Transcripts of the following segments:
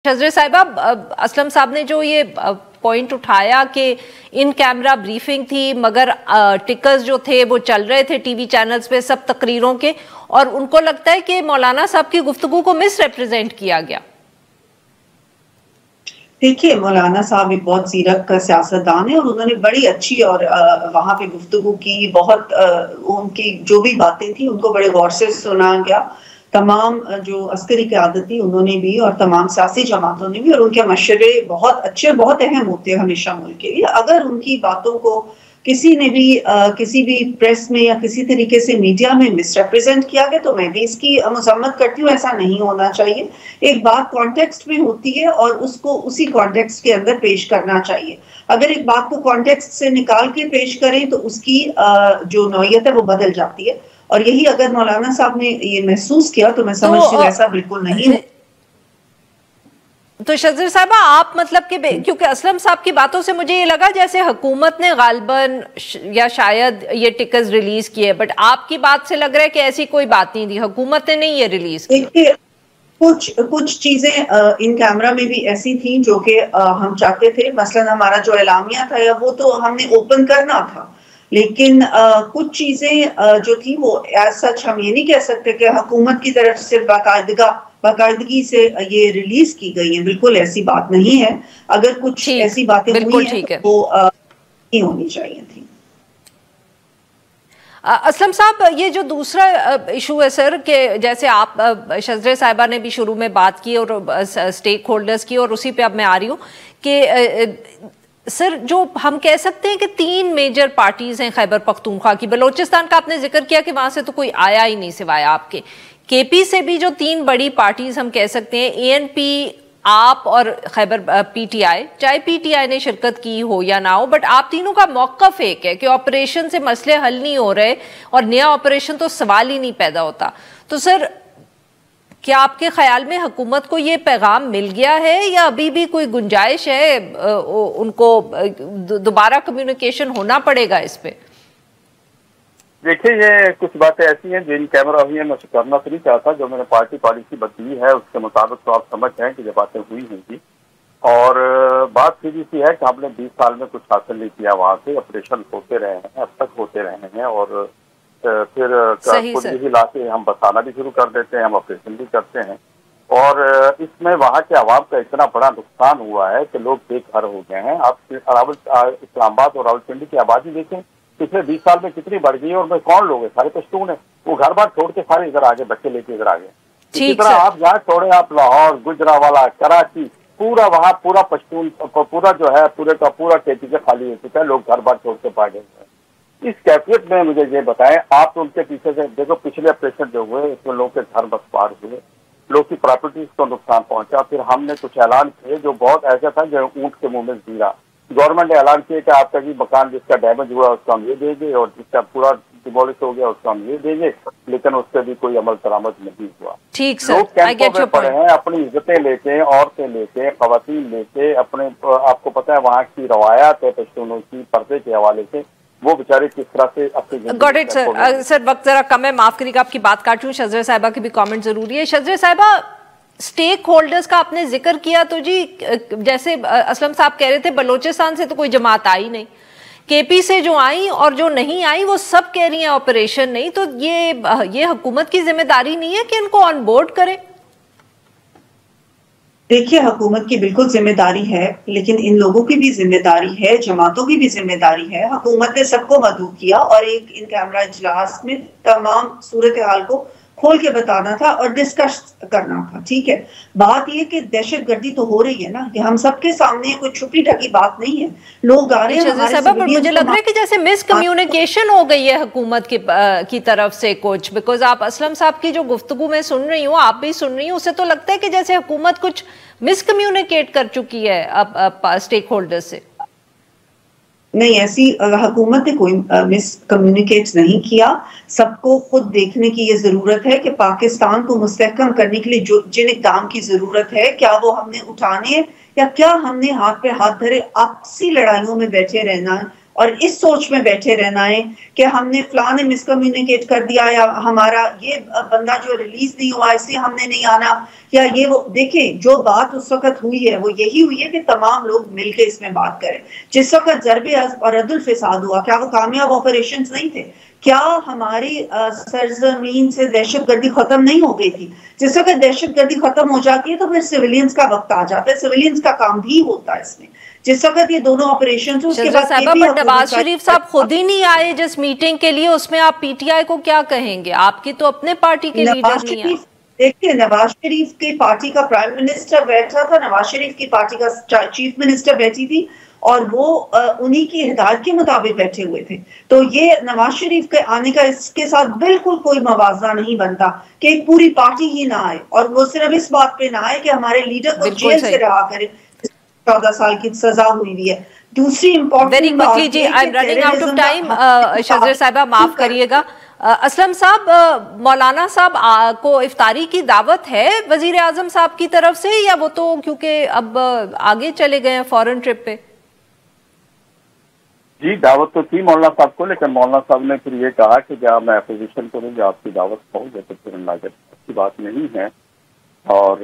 शजरे साहिबा, असलम साहब ने जो ये पॉइंट उठाया कि इन कैमरा ब्रीफिंग थी मगर टिकर्स जो थे वो चल रहे थे टीवी चैनल्स पे सब तकरीरों के, और उनको लगता है कि मौलाना साहब की गुफ्तगू को मिस रिप्रेजेंट किया गया। देखिए, मौलाना साहब एक बहुत ज़ीरक सियासतदान है और उन्होंने बड़ी अच्छी और वहाँ पे गुफ्तगू की, बहुत उनकी जो भी बातें थी उनको बड़े गौर से सुना गया। तमाम जो अस्करी क़यादत थी उन्होंने भी और तमाम सियासी जमातों ने भी, और उनके मशवरे बहुत अच्छे और बहुत अहम होते हैं हमेशा मुल्क के लिए। अगर उनकी बातों को किसी ने भी किसी भी प्रेस में या किसी तरीके से मीडिया में मिसरिप्रेजेंट किया गया तो मैं भी इसकी मजम्मत करती हूँ। ऐसा नहीं होना चाहिए। एक बात कॉन्टेक्स्ट में होती है और उसको उसी कॉन्टेक्स्ट के अंदर पेश करना चाहिए। अगर एक बात को कॉन्टेक्स्ट से निकाल के पेश करें तो उसकी जो नौयत है वो बदल जाती है, और यही अगर मौलाना साहब ने ये महसूस किया तो मैं समझती हूँ ऐसा बिल्कुल नहीं। तो शजर साहबा, आप मतलब कि क्योंकि असलम साहब की बातों से मुझे ये लगा जैसे हुकूमत ने गालबन या शायद ये टिकट्स रिलीज किए, बट आपकी बात से लग रहा है कि ऐसी कोई बात नहीं थी, हुकूमत ने नहीं ये रिलीज की। देखिए, कुछ चीजें इन कैमरा में भी ऐसी थी जो कि हम चाहते थे। मसलन हमारा जो एलामिया था या वो तो हमने ओपन करना था, लेकिन कुछ चीजें जो थी वो सच हम ये नहीं कह सकते कि हुकूमत की तरफ से बाकायदगी से ये रिलीज की गई है। बिल्कुल ऐसी बात नहीं है। अगर कुछ ऐसी बातें हुई हैं तो वो नहीं होनी चाहिए थी। असलम साहब, ये जो दूसरा इशू है सर, कि जैसे आप शजरे साहिबा ने भी शुरू में बात की और स्टेक होल्डर्स की, और उसी पे अब मैं आ रही हूँ कि सर जो हम कह सकते हैं कि 3 मेजर पार्टीज हैं खैबर पख्तूनख्वा की। बलोचिस्तान का आपने जिक्र किया कि वहां से तो कोई आया ही नहीं सिवाय आपके। केपी से भी जो 3 बड़ी पार्टीज हम कह सकते हैं, एएनपी, आप और खैबर पीटीआई, चाहे पीटीआई ने शिरकत की हो या ना हो, बट आप तीनों का मौक़िफ़ एक है कि ऑपरेशन से मसले हल नहीं हो रहे और नया ऑपरेशन तो सवाल ही नहीं पैदा होता। तो सर क्या आपके ख्याल में हुकूमत को ये पैगाम मिल गया है या अभी भी कोई गुंजाइश है, उनको दोबारा कम्युनिकेशन होना पड़ेगा इस पे? देखिए, ये कुछ बातें ऐसी हैं जो इन कैमरा हुई है, मैं करना तो नहीं चाहता। जो मैंने पार्टी पॉलिसी बताई है उसके मुताबिक तो आप समझ रहे हैं कि ये बातें हुई होंगी। और बात सीधी सी है कि हमने 20 साल में कुछ हासिल नहीं किया। वहाँ से ऑपरेशन होते रहे हैं, अब तक होते रहे हैं, और फिर खुद भी लाके हम बसाना भी शुरू कर देते हैं, हम ऑपरेशन भी करते हैं। और इसमें वहाँ के आवाम का इतना बड़ा नुकसान हुआ है कि लोग बेघर हो गए हैं। आप इस्लामाबाद और रावलपिंडी की आबादी देखें, पिछले 20 साल में कितनी बढ़ गई है। और मैं कौन लोग हैं, सारे पश्तून है। वो घर बार छोड़ के सारे इधर आ गए, बच्चे लेके इधर आ गए। इसी तरह आप जहाँ छोड़े, आप लाहौर, गुजरावाला, कराची, पूरा वहाँ पूरा पश्तून पूरा जो है पूरे का पूरा खेती से खाली हो चुका है। लोग घर बार छोड़ के भाग गए। इस कैफियत में मुझे ये बताएं, आप तो उनके पीछे से देखो, पिछले ऑपरेशन जो हुए इसमें लोग के घर बस पार हुए, लोग की प्रॉपर्टीज को नुकसान पहुंचा। फिर हमने कुछ ऐलान किए जो बहुत ऐसा था जो ऊंट के मुंह में जीरा। गवर्नमेंट ने ऐलान किया कि आपका भी मकान जिसका डैमेज हुआ उसको हम ये देंगे, और जिसका पूरा डिमोलिश हो गया उसको हम ये देंगे, लेकिन उस पर भी कोई अमल दरामद नहीं हुआ। ठीक सर, लोग कैंपों में पड़े हैं, अपनी इज्जतें लेके, औरतें लेके, खवातीन लेके, अपने आपको पता है वहाँ की रवायात है पश्तूनों की, पर्दे के हवाले से वो बेचारे किस तरह से अपने। Got it sir. सर वक्त जरा कम है, माफ करिएगा आपकी बात काट रही हूँ। शजरे साहिबा की भी कमेंट जरूरी है। शजरे साहिबा, स्टेक होल्डर्स का आपने जिक्र किया, तो जी जैसे असलम साहब कह रहे थे बलोचिस्तान से तो कोई जमात आई नहीं, केपी से जो आई और जो नहीं आई वो सब कह रही हैं ऑपरेशन नहीं। तो ये हुकूमत की जिम्मेदारी नहीं है कि इनको ऑन बोर्ड करे? देखिए, हुकूमत की बिल्कुल जिम्मेदारी है, लेकिन इन लोगों की भी जिम्मेदारी है, जमातों की भी जिम्मेदारी है। हुकूमत ने सबको मदऊ किया और एक इन कैमरा इजलास में तमाम सूरत हाल को खोल के बताना था और डिस्कस करना था। ठीक है, बात यह कि दहशतगर्दी तो हो रही है ना, कि हम सबके सामने कोई छुपी ढकी बात नहीं है। लोग आ रहे हैं। मुझे लग रहा है कि जैसे मिसकम्युनिकेशन हो गई है हुकूमत की तरफ से कुछ, बिकॉज आप असलम साहब की जो गुफ्तगू में सुन रही हूँ, आप भी सुन रही हूँ, उससे तो लगता है कि जैसे हुकूमत कुछ मिसकम्युनिकेट कर चुकी है अब स्टेक होल्डर से। नहीं, ऐसी हुकूमत ने कोई मिसकम्युनिकेट नहीं किया। सबको खुद देखने की ये जरूरत है कि पाकिस्तान को मुस्तहकम करने के लिए जो जिन इक़दाम की जरूरत है, क्या वो हमने उठाने या क्या हमने हाथ पे हाथ धरे आपसी लड़ाइयों में बैठे रहना है और इस सोच में बैठे रहना है कि हमने फलां ने मिसकम्युनिकेट कर दिया या हमारा ये बंदा जो रिलीज नहीं हुआ इसलिए हमने नहीं आना या ये वो। देखिए जो बात उस वक्त हुई है वो यही हुई है कि तमाम लोग मिलकर इसमें बात करें। जिस वक्त ज़रबे और अदल फिसाद हुआ, क्या वो कामयाब ऑपरेशन नहीं थे? क्या हमारी सरजमीन से दहशतगर्दी खत्म नहीं हो गई थी? जिस वक्त दहशतगर्दी खत्म हो जाती है तो फिर सिविलियंस का वक्त आ जाता है, सिविलियंस का काम भी होता है इसमें। जिस वक्त ये दोनों ऑपरेशन उसके बाद नवाज शरीफ साहब खुद ही नहीं आए जिस मीटिंग के लिए, उसमें आप पीटीआई को क्या कहेंगे? आपकी तो अपने पार्टी के लीडर नहीं है। देखिए नवाज शरीफ की पार्टी का प्राइम मिनिस्टर बैठा था, नवाज शरीफ की पार्टी का चीफ मिनिस्टर बैठी थी और वो उन्हीं की हिदायत के मुताबिक बैठे हुए थे। तो ये नवाज शरीफ के आने का इसके साथ बिल्कुल कोई मवाजना नहीं बनता कि एक पूरी पार्टी ही ना आए, और वो सिर्फ इस बात पे ना आए कि हमारे लीडर को जेल से रहा करे, 14 साल की सजा हुई है। दूसरी वेरी क्विकली जी, I'm running out of time, शजरा साहिबा माफ करिएगा। असलम साहब, मौलाना साहब को इफ्तारी की दावत है वजीर आजम साहब की तरफ से, या वो तो क्योंकि अब आगे चले गए हैं फॉरेन ट्रिप पे? जी दावत तो थी मौलाना साहब को, लेकिन मौलाना साहब ने फिर ये कहा कि जब मैं अपोजिशन को दूंगा आपकी दावत पहुंच जाए तो फिर लागत की बात नहीं है, और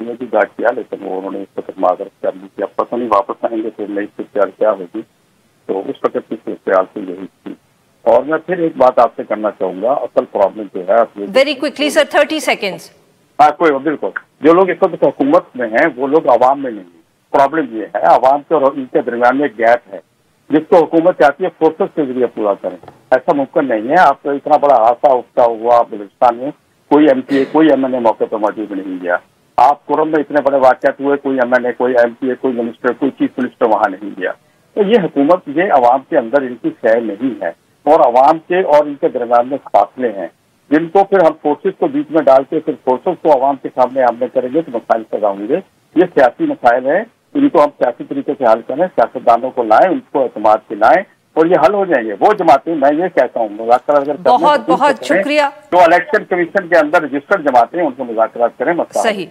ने भी बात किया लेकिन वो उन्होंने इस वक्त माजरत कर ली कि अब पता नहीं वापस आएंगे तो नई सूरत क्या होगी, तो उस वक्त की सूरत तो यही थी। और मैं फिर एक बात आपसे करना चाहूंगा, असल प्रॉब्लम जो है वेरी क्विकली सर, 30 सेकेंड्स। हाँ कोई बिल्कुल, जो लोग इस वक्त हुकूमत में हैं वो लोग आवाम में नहीं है। प्रॉब्लम ये है आवाम के और इनके दरमियान में एक गैप है जिसको हुकूमत चाहती है फोर्सेस के जरिए पूरा करें। ऐसा मुमकिन नहीं है। आप तो इतना बड़ा हादसा उठता हुआ बलूचिस्तान में कोई एमपीए कोई एमएनए मौके पर मौजूद नहीं गया। आप कुरम में इतने बड़े वाक़यात हुए, कोई एमएनए कोई एमपीए कोई मिनिस्टर कोई चीफ मिनिस्टर वहां नहीं गया। तो ये हुकूमत ये अवाम के अंदर इनकी खैर नहीं है, और अवाम के और इनके दरमियान में फासले हैं जिनको फिर हम फोर्सेस को बीच में डाल के फिर फोर्सेस को अवाम के सामने आमने करेंगे तो मसाइल पैदा होंगे। ये सियासी मसाइल है, इनको हम सियासी तरीके से हल करें, सियासतदानों को लाएं, उनको एतमाद दिलाएं और ये हल हो जाएंगे। वो जमातें, मैं ये कहता हूँ मुज़ाकरा अगर बहुत बहुत शुक्रिया, जो इलेक्शन कमीशन के अंदर रजिस्टर्ड जमातें हैं उनको मुज़ाकरा करें, मसला सही।